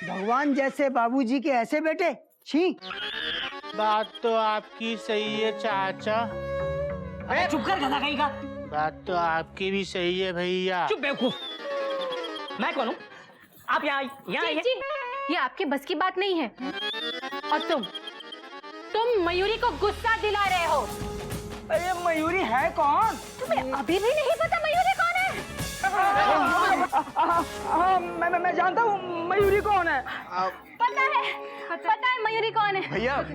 भगवान जैसे बाबूजी के ऐसे बेटे, छी। बात तो आपकी सही है चाचा। अरे चुप कर गधा कहीं का। बात तो आपकी भी सही है भैया। चुप बेवकूफ। मैं कौन हूँ? आप यहाँ आइए। ये आपके बस की बात नहीं है। और तुम मयूरी को गुस्सा दिला रहे हो। अरे मयूरी है कौन? तुम्हें अभी भी नहीं पता मयूरी कौन है? मैं जानता हूँ मयूरी कौन है। पता है मयूरी कौन है।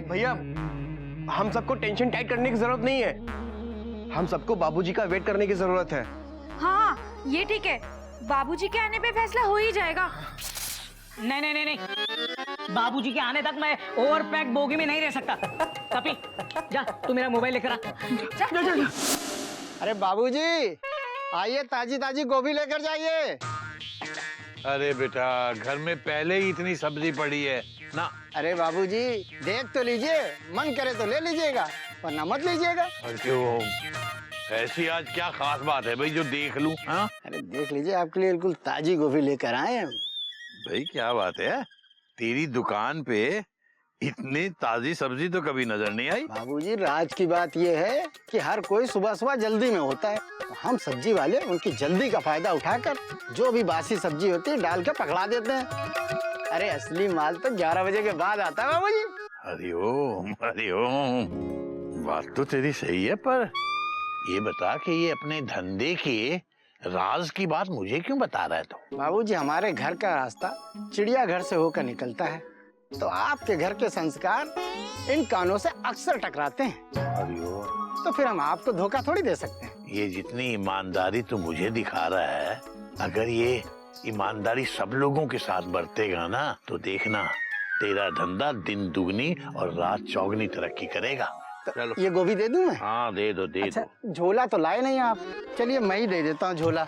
भैया हम सबको टेंशन टाइट करने की जरूरत नहीं है। हम सबको बाबूजी का वेट करने की जरूरत है। हाँ ये ठीक है, बाबूजी के आने पे फैसला हो ही जाएगा। नहीं। बाबूजी के आने तक मैं ओवर पैक बोगी में नहीं रह सकता। कपी जा, तू मेरा मोबाइल लेकर आ। अरे बाबूजी आइए, ताजी ताजी गोभी लेकर जाइए। अरे बेटा, घर में पहले ही इतनी सब्जी पड़ी है ना। अरे बाबूजी देख तो लीजिए, मन करे तो ले लीजिएगा वरना मत लीजिएगा। और क्यों, ऐसी आज क्या खास बात है भाई जो देख लूं? हाँ अरे देख लीजिए, आपके लिए बिल्कुल ताजी गोभी लेकर आए हैं। भाई क्या बात है, तेरी दुकान पे इतनी ताजी सब्जी तो कभी नजर नहीं आई। बाबूजी राज की बात यह है कि हर कोई सुबह सुबह जल्दी में होता है, तो हम सब्जी वाले उनकी जल्दी का फायदा उठाकर जो भी बासी सब्जी होती है डाल के पकड़ा देते हैं। अरे असली माल तो 11 बजे के बाद आता है बाबूजी। हरिओम हरिओम, बात तो तेरी सही है, पर ये बता कि ये अपने धंधे के राज की बात मुझे क्यों बता रहा है तू? बाबूजी हमारे घर का रास्ता चिड़ियाघर से होकर निकलता है, तो आपके घर के संस्कार इन कानों से अक्सर टकराते हैं। हरिओम, तो फिर हम आपको धोखा थोड़ी दे सकते हैं। ये जितनी ईमानदारी तू मुझे दिखा रहा है, अगर ये ईमानदारी सब लोगों के साथ बरतेगा ना, तो देखना तेरा धंधा दिन दुगनी और रात चौगनी तरक्की करेगा। चलो ये गोभी दे दूं मैं? हाँ दे दो दे अच्छा, दो। झोला तो लाए नहीं आप, चलिए मैं ही दे देता हूँ झोला।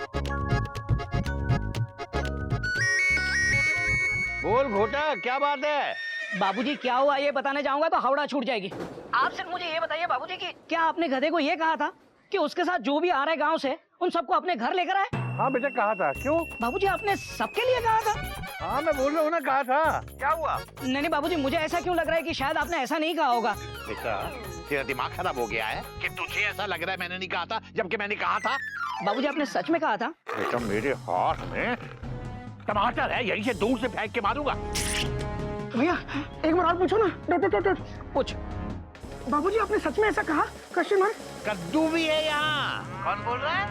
बोल घोटा, क्या बात है? बाबूजी क्या हुआ ये बताने जाऊंगा तो हावड़ा छूट जाएगी। आप सिर्फ मुझे ये बताइए बाबूजी कि क्या आपने गधे को ये कहा था कि उसके साथ जो भी आ रहे गांव से उन सबको अपने घर लेकर आए? हाँ बेटा कहा था। क्यों? बाबूजी आपने सबके लिए कहा था? हाँ मैं बोल रहा हूँ ना, कहा था। क्या हुआ? नहीं बाबूजी, मुझे ऐसा क्यों लग रहा है कि शायद आपने ऐसा नहीं कहा होगा। बेटा तेरा दिमाग खराब हो गया है कि तुझे ऐसा लग रहा है मैंने नहीं कहा था, जबकि मैंने कहा था। बाबूजी आपने सच में कहा था? बेटा मेरे हाथ में टमाटर है, यहीं से दूर से फेंक के मारूंगा। भैया एक बार और पूछो ना। पूछ। बाबूजी आपने सच में ऐसा कहा? Question mark. कद्दू भी है यहाँ। कौन बोल रहा है?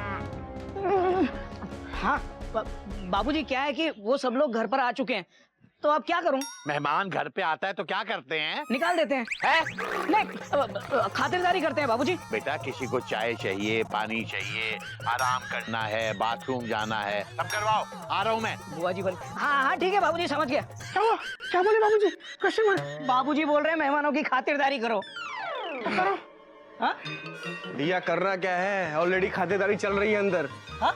हाँ बाबूजी क्या है कि वो सब लोग घर पर आ चुके हैं, तो अब क्या करूं? मेहमान घर पे आता है तो क्या करते हैं? निकाल देते हैं। नहीं, खातिरदारी करते हैं बाबूजी। बेटा किसी को चाय चाहिए, पानी चाहिए, आराम करना है, बाथरूम जाना है, सब करवाओ। आ रहा हूँ मैं। बुआ जी बोले हाँ ठीक है बाबूजी, समझ गया। क्या बोले बाबूजी? Question mark. बाबूजी बोल रहे हैं मेहमानों की खातिरदारी करो। हाँ? भैया करना क्या है, ऑलरेडी खातिरदारी चल रही है अंदर। हाँ?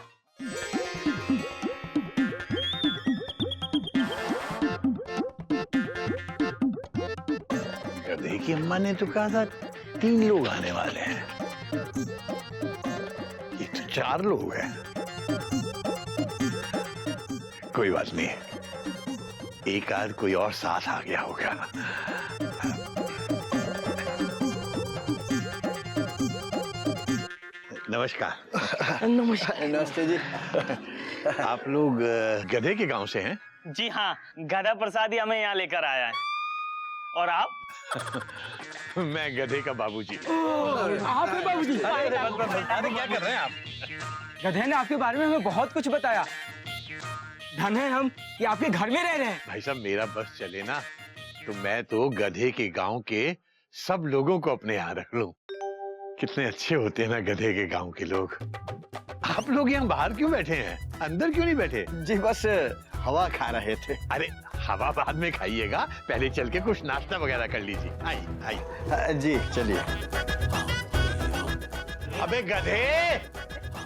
गधे की अम्मा ने तो कहा था 3 लोग आने वाले हैं, ये तो 4 लोग हैं। कोई बात नहीं, एक आध कोई और साथ आ गया होगा। नमस्कार। नमस्ते जी। आप लोग गधे के गांव से हैं? जी हाँ, गधा प्रसाद ही हमें यहाँ लेकर आया है। और आप? मैं गधे का बाबूजी। आप हैं बाबूजी? अरे क्या कर रहे हैं आप? गधे ने आपके बारे में हमें बहुत कुछ बताया। धन है हम कि आपके घर में रह रहे हैं। भाई साहब मेरा बस चले ना, तो मैं तो गधे के गांव के सब लोगों को अपने यहाँ रख लूं। कितने अच्छे होते हैं ना गधे के गांव के लोग। आप लोग यहाँ बाहर क्यों बैठे हैं, अंदर क्यों नहीं बैठे? जी बस हवा खा रहे थे। अरे हवा बाद में खाइएगा, पहले चल के कुछ नाश्ता वगैरह कर लीजिए। आइए। जी चलिए। अबे गधे,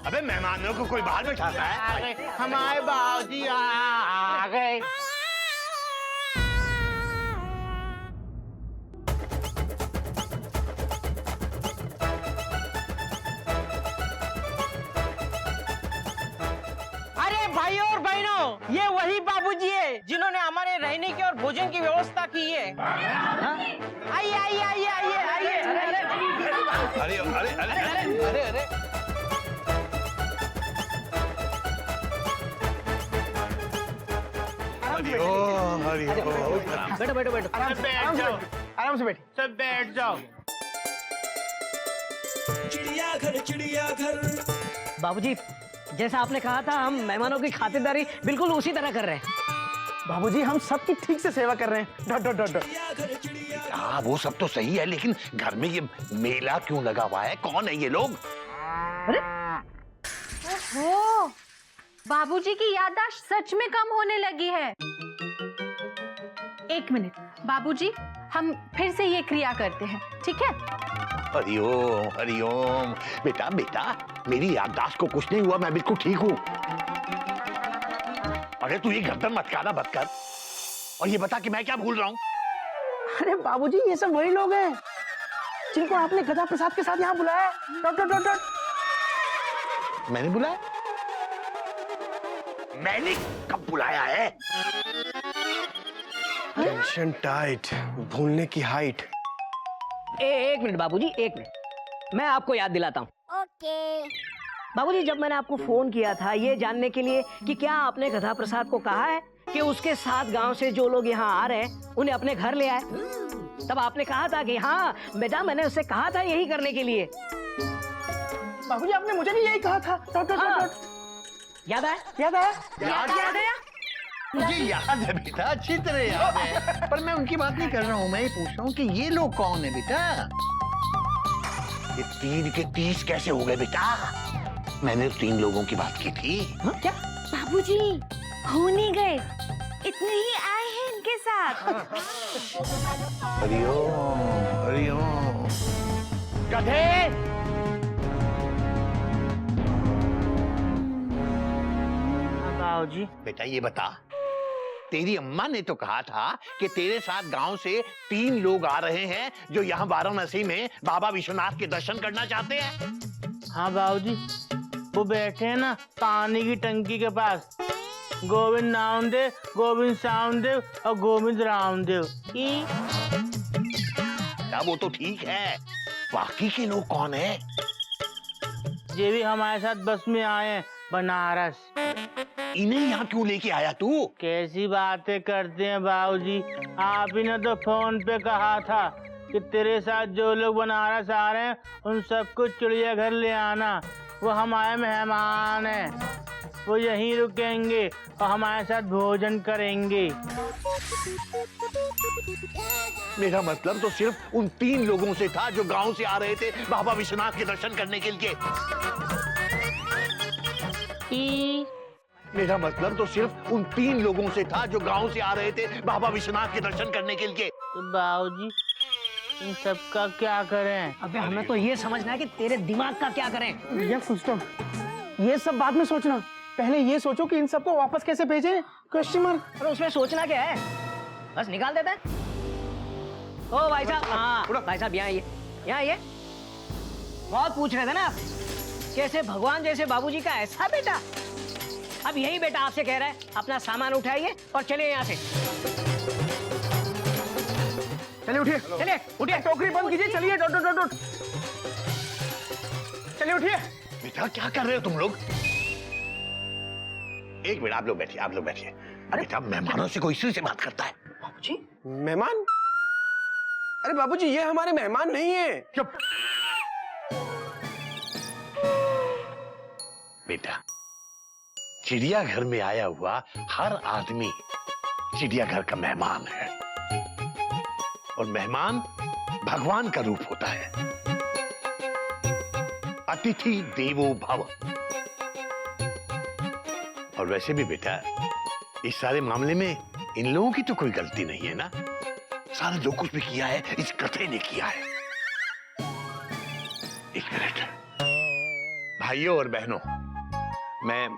अबे मेहमानों को कोई बाहर बैठाता है? हमारे बाबूजी आ गए। अरे भाइयों और बहनों, ये वही बाबूजी है जिन्होंने हमारे रहने की और भोजन की व्यवस्था कीजिए। आइए आइए आइए आइए आइए। अरे अरे अरे अरे अरे हरिओम हरिओम। बैठो बैठो बैठो। सब बैठ जाओ, आराम से बैठ। सब बैठ जाओ। बाबूजी, जैसा आपने कहा था, हम मेहमानों की खातिरदारी बिल्कुल उसी तरह कर रहे हैं। बाबूजी हम सबकी ठीक से सेवा कर रहे हैं। Dot dot dot dot. हाँ वो सब तो सही है, लेकिन घर में ये मेला क्यों लगा हुआ है? कौन है ये लोग? ओहो, बाबूजी की याददाश्त सच में कम होने लगी है। एक मिनट बाबूजी, हम फिर से ये क्रिया करते हैं, ठीक है? हरिओम हरिओम। बेटा बेटा, मेरी याददाश्त को कुछ नहीं हुआ, मैं बिल्कुल ठीक हूँ। अरे तू ये गर्दन मत काना मत कर, और ये बता कि मैं क्या भूल रहा हूँ? अरे बाबूजी ये सब वही लोग हैं जिनको आपने गधा प्रसाद के साथ यहाँ बुलाया। Dot dot dot dot. मैंने बुलाया? मैंने कब बुलाया है? टेंशन टाइट, भूलने की हाइट। एक मिनट बाबूजी, एक मिनट, मैं आपको याद दिलाता हूँ। बाबूजी, जब मैंने आपको फोन किया था ये जानने के लिए कि क्या आपने गधा प्रसाद को कहा है कि उसके साथ गांव से जो लोग यहाँ आ रहे हैं उन्हें अपने घर ले आए, तब आपने कहा था कि हाँ बेटा, मैंने उससे कहा था यही करने के लिए। बाबूजी आपने मुझे भी यही कहा था। डॉट डॉट हाँ। डॉट। याद आया? याद आया? याद आया? मुझे याद है बेटा, अच्छी तरह याद है, पर मैं उनकी बात नहीं कर रहा हूँ। मैं ये पूछ रहा हूँ कि ये लोग कौन है बेटा? ये 3 के 30 कैसे हो गए बेटा? मैंने 3 लोगों की बात की थी। क्या? बाबूजी हो नहीं गए, इतने ही आए हैं इनके साथ। हरिओम हरिओम। गधे! बाबूजी, बेटा ये बता, तेरी अम्मा ने तो कहा था कि तेरे साथ गांव से 3 लोग आ रहे हैं जो यहाँ वाराणसी में बाबा विश्वनाथ के दर्शन करना चाहते हैं। हाँ बाबूजी, वो बैठे हैं ना पानी की टंकी के पास, गोविंद नामदेव, गोविंद श्यामदेव और गोविंद रामदेव। क्या वो तो ठीक है, बाकी के लोग कौन है? ये भी हमारे साथ बस में आए हैं, बनारस। इन्हें यहाँ क्यों लेके आया तू? कैसी बातें करते हैं बाबूजी, आप ही ने तो फोन पे कहा था कि तेरे साथ जो लोग बनारस आ रहे हैं उन सबको चिड़ियाघर ले आना। वो हमारे मेहमान हैं, वो यहीं रुकेंगे और हमारे साथ भोजन करेंगे। मेरा मतलब तो सिर्फ उन 3 लोगों से था जो गांव से आ रहे थे बाबा विश्वनाथ के दर्शन करने के लिए। मेरा मतलब तो सिर्फ उन 3 लोगों से था जो गांव से आ रहे थे बाबा विश्वनाथ के दर्शन करने के लिए। तो बाबूजी इन सबका क्या करें? अबे हमें तो ये समझना है कि तेरे दिमाग का क्या करें। ये फुल स्टॉप, ये सब बाद में सोचना, पहले ये सोचो कि इन सबको वापस कैसे भेजें। Question mark. अरे उसमें सोचना क्या है, बस निकाल देते हैं। ओ भाई साहब, हाँ भाई साहब यहाँ आइए, यहाँ आइए। बहुत पूछ रहे थे ना आप, कैसे भगवान जैसे बाबूजी का ऐसा बेटा। अब यही बेटा आपसे कह रहा है अपना सामान उठाइए और चलिए यहाँ से। चलिए उठिए, चलिए उठिए। टोकरी बंद कीजिए, चलिए। Dot dot dot dot. चलिए उठिए। बेटा क्या कर रहे हो तुम लोग? एक मिनट, आप लोग बैठिए, आप लोग बैठिए। बेटा मेहमानों से कोई इसी से बात करता है? बाबूजी मेहमान? अरे बाबूजी ये हमारे मेहमान नहीं है। चुप। बेटा चिड़ियाघर में आया हुआ हर आदमी चिड़ियाघर का मेहमान है, और मेहमान भगवान का रूप होता है। अतिथि देवो भव। और वैसे भी बेटा इस सारे मामले में इन लोगों की तो कोई गलती नहीं है ना। सारा जो कुछ भी किया है इस गधे ने किया है। एक मिनट भाइयों और बहनों, मैं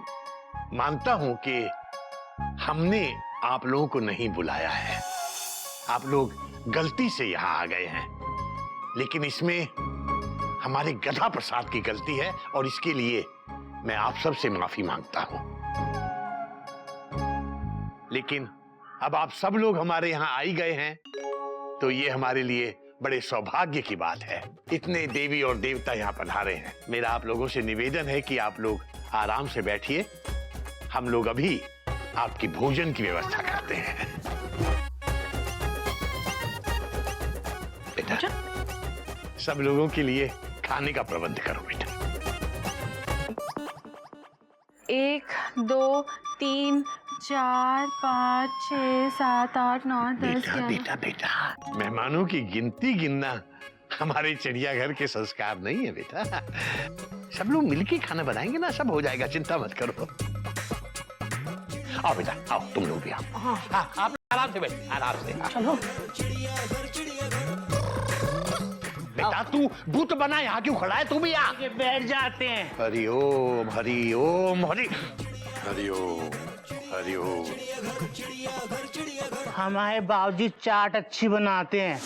मानता हूं कि हमने आप लोगों को नहीं बुलाया है, आप लोग गलती से यहां आ गए हैं, लेकिन इसमें हमारे गधा प्रसाद की गलती है और इसके लिए मैं आप सबसे माफी मांगता हूं। लेकिन अब आप सब लोग हमारे यहाँ आई गए हैं तो ये हमारे लिए बड़े सौभाग्य की बात है। इतने देवी और देवता यहाँ पधारे हैं। मेरा आप लोगों से निवेदन है कि आप लोग आराम से बैठिए, हम लोग अभी आपकी भोजन की व्यवस्था करते हैं। बेटा, सब लोगों के लिए खाने का प्रबंध करो बेटा। 1 2 3 4 5 6 7 8 9 10 बेटा बेटा बेटा, मेहमानों की गिनती गिनना हमारे चिड़ियाघर के संस्कार नहीं है बेटा। सब लोग मिलके खाना बनाएंगे ना, सब हो जाएगा, चिंता मत करो। आओ बेटा, आओ तुम लोग भी आओ। हाँ, आप आराम से बैठिए, आराम से। चलो। बेटा तू भूत बना, यहाँ क्यों खड़ा है? तू भी आ। बैठ जाते हैं। हरिओम हरिओम हरिओम हरिओम। हमारे बाबूजी चाट अच्छी बनाते हैं।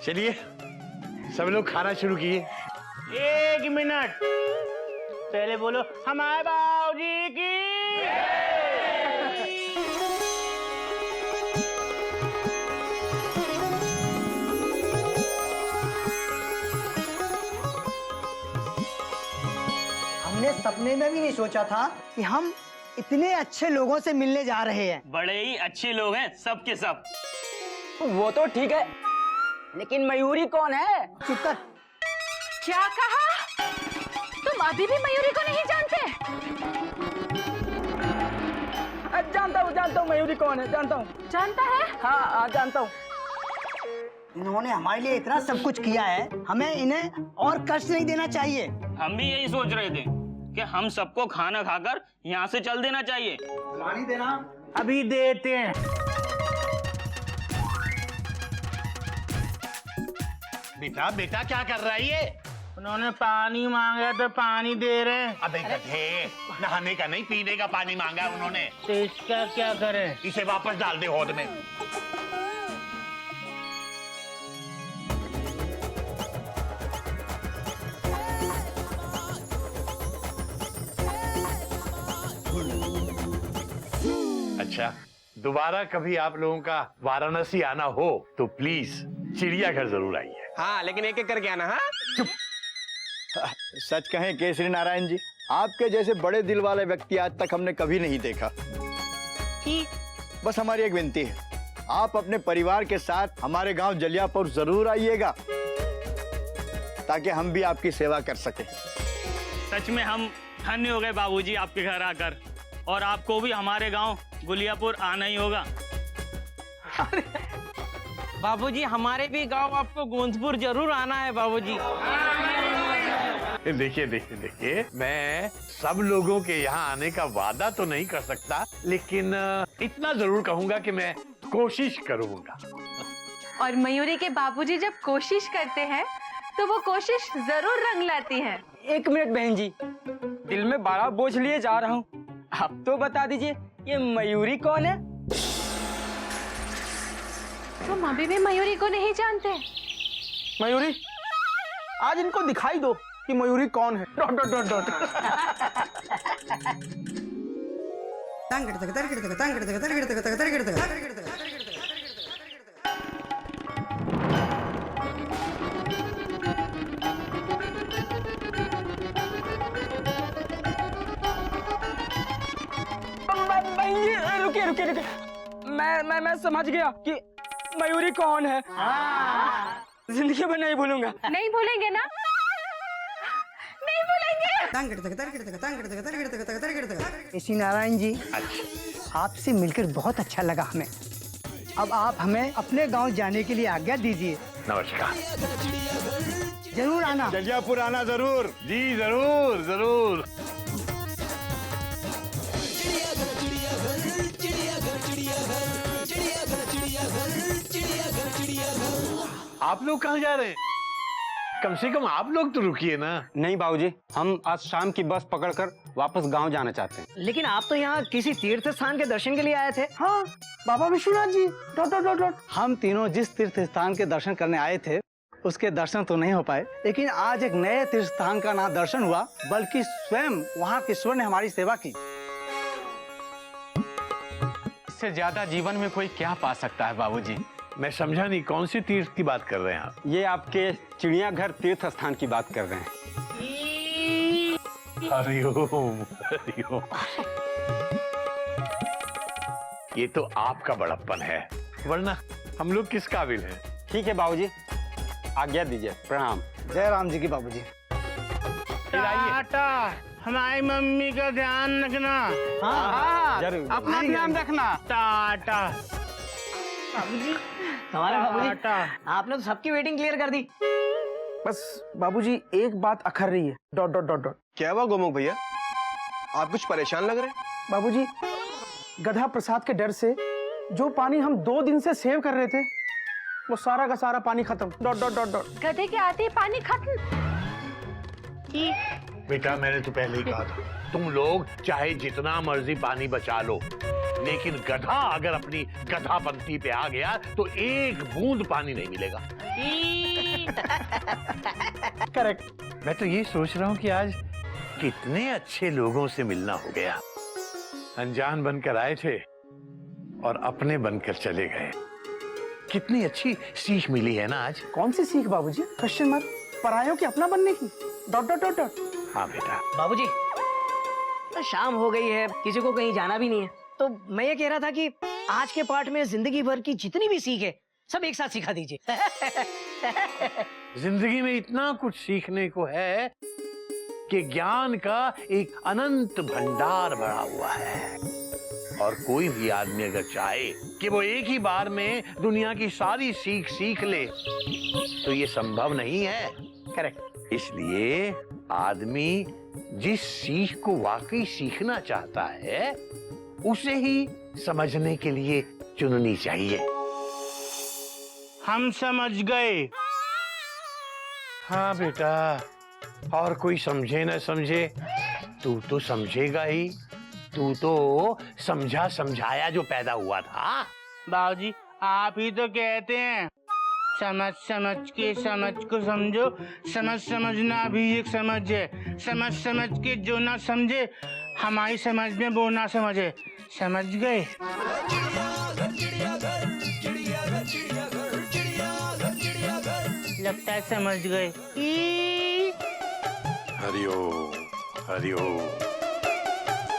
चलिए सब लोग खाना शुरू किए। 1 मिनट पहले बोलो हमारे बाबूजी की। हमने सपने में भी नहीं सोचा था कि हम इतने अच्छे लोगों से मिलने जा रहे हैं। बड़े ही अच्छे लोग हैं सब के सब। वो तो ठीक है, लेकिन मयूरी कौन है? चुप कर। क्या कहा? तुम अभी भी मयूरी को नहीं जानते? जानता हूँ मयूरी कौन है, जानता हूँ। जानता है? हाँ जानता हूँ। इन्होंने हमारे लिए इतना सब कुछ किया है, हमें इन्हें और कष्ट नहीं देना चाहिए। हम भी यही सोच रहे थे कि हम सबको खाना खाकर यहाँ से चल देना चाहिए। पानी देना। अभी देते हैं। बेटा बेटा क्या कर रहा है ये? उन्होंने पानी मांगा तो पानी दे रहे हैं। अबे गधे, नहाने का नहीं पीने का पानी मांगा उन्होंने। तो इसका क्या करें? इसे वापस डाल दे होद में। अच्छा, दोबारा कभी आप लोगों का वाराणसी आना हो तो प्लीज चिड़ियाघर जरूर आइए। हाँ, लेकिन एक एक करके आना। हाँ, सच कहें केसरी नारायण जी, आपके जैसे बड़े दिल वाले व्यक्ति आज तक हमने कभी नहीं देखा। बस हमारी एक विनती है, आप अपने परिवार के साथ हमारे गांव जलियापुर जरूर आइएगा ताकि हम भी आपकी सेवा कर सकें। सच में हम धन्य हो गए बाबूजी आपके घर आकर, और आपको भी हमारे गांव गुलियापुर आना ही होगा। बाबूजी हमारे भी गांव आपको गोंदपुर जरूर आना है बाबूजी। देखिए देखिए देखिए, मैं सब लोगों के यहाँ आने का वादा तो नहीं कर सकता, लेकिन इतना जरूर कहूंगा कि मैं कोशिश करूंगा। और मयूरी के बाबूजी जब कोशिश करते हैं तो वो कोशिश जरूर रंग लाती है। 1 मिनट बहन जी, दिल में बड़ा बोझ लिए जा रहा हूँ। आप तो बता दीजिए ये मयूरी कौन है? तुम अभी भी मयूरी को नहीं जानते? मयूरी, आज इनको दिखाई दो कि मयूरी कौन है। Dot dot dot dot. रुकिए रुकिए रुकिए, मैं समझ गया कि मयूरी कौन है। जिंदगी में नहीं भूलूंगा। नहीं भूलेंगे ना? नहीं भूलेंगे। केसरी नारायण जी, आपसे मिलकर बहुत अच्छा लगा हमें। अब आप हमें अपने गांव जाने के लिए आज्ञा दीजिए। नमस्कार। जरूर आना। जलियापुर आना जरूर। जी जरूर जरूर। आप लोग कहाँ जा रहे हैं? कम से कम आप लोग तो रुकिए ना। नहीं बाबूजी, हम आज शाम की बस पकड़कर वापस गांव जाना चाहते हैं। लेकिन आप तो यहाँ किसी तीर्थ स्थान के दर्शन के लिए आए थे। हाँ, Baba Vishwanath ji. Dot dot dot dot. हम तीनों जिस तीर्थ स्थान के दर्शन करने आए थे उसके दर्शन तो नहीं हो पाए, लेकिन आज एक नए तीर्थ स्थान का ना दर्शन हुआ, बल्कि स्वयं वहाँ के ईश्वर ने हमारी सेवा की। इससे ज्यादा जीवन में कोई क्या पा सकता है बाबूजी? मैं समझा नहीं, कौन सी तीर्थ की बात कर रहे हैं आप? ये आपके चिड़ियाघर तीर्थ स्थान की बात कर रहे हैं। हरिओम हरिओम। ये तो आपका बड़प्पन है, वरना हम लोग किस काबिल हैं? ठीक है बाबूजी, आज्ञा दीजिए। प्रणाम। जय राम जी की बाबूजी। टाटा, हमारी मम्मी का ध्यान रखना। हाँ, जरूर। अपना ध्यान रखना। टाटा। बाबूजी, हमारे बाबूजी, आपने तो सबकी वेटिंग क्लियर कर दी। बस बाबूजी एक बात अखर रही है, डॉट डॉट डॉट डॉट। क्या हुआ गोमुख भैया, आप कुछ परेशान लग रहे हैं? बाबूजी, गधा प्रसाद के डर से जो पानी हम 2 दिन से सेव कर रहे थे, वो सारा का सारा पानी खत्म। Dot dot dot dot. गधे के आते ही पानी खत्म। बेटा मैंने तो पहले ही कहा था, तुम लोग चाहे जितना मर्जी पानी बचा लो, लेकिन गधा अगर अपनी गधापंथी पे आ गया तो एक बूंद पानी नहीं मिलेगा। करेक्ट। मैं तो ये सोच रहा हूँ कि आज कितने अच्छे लोगों से मिलना हो गया। अनजान बनकर आए थे और अपने बनकर चले गए। कितनी अच्छी सीख मिली है ना आज। कौन सी सीख बाबूजी? Question mark. परायों के अपना बनने की। Dot dot dot dot. हाँ बेटा। बाबूजी, तो शाम हो गई है, किसी को कहीं जाना भी नहीं है, तो मैं ये कह रहा था कि आज के पाठ में जिंदगी भर की जितनी भी सीख है सब एक साथ सिखा दीजिए। जिंदगी में इतना कुछ सीखने को है कि ज्ञान का एक अनंत भंडार भरा हुआ है, और कोई भी आदमी अगर चाहे कि वो एक ही बार में दुनिया की सारी सीख सीख ले तो ये संभव नहीं है। करेक्ट। इसलिए आदमी जिस सीख को वाकई सीखना चाहता है उसे ही समझने के लिए चुननी चाहिए। हम समझ गए। हाँ बेटा, और कोई समझे न समझे, तू तो समझेगा ही। तू तो समझा समझाया जो पैदा हुआ था। बाबूजी, आप ही तो कहते हैं समझ समझ के समझ को समझो, समझ समझना भी एक समझ है। समझ समझ के जो ना समझे, हमारी समझ में वो ना समझे। समझ गए? लगता है समझ गए। हरिओम हरिओम।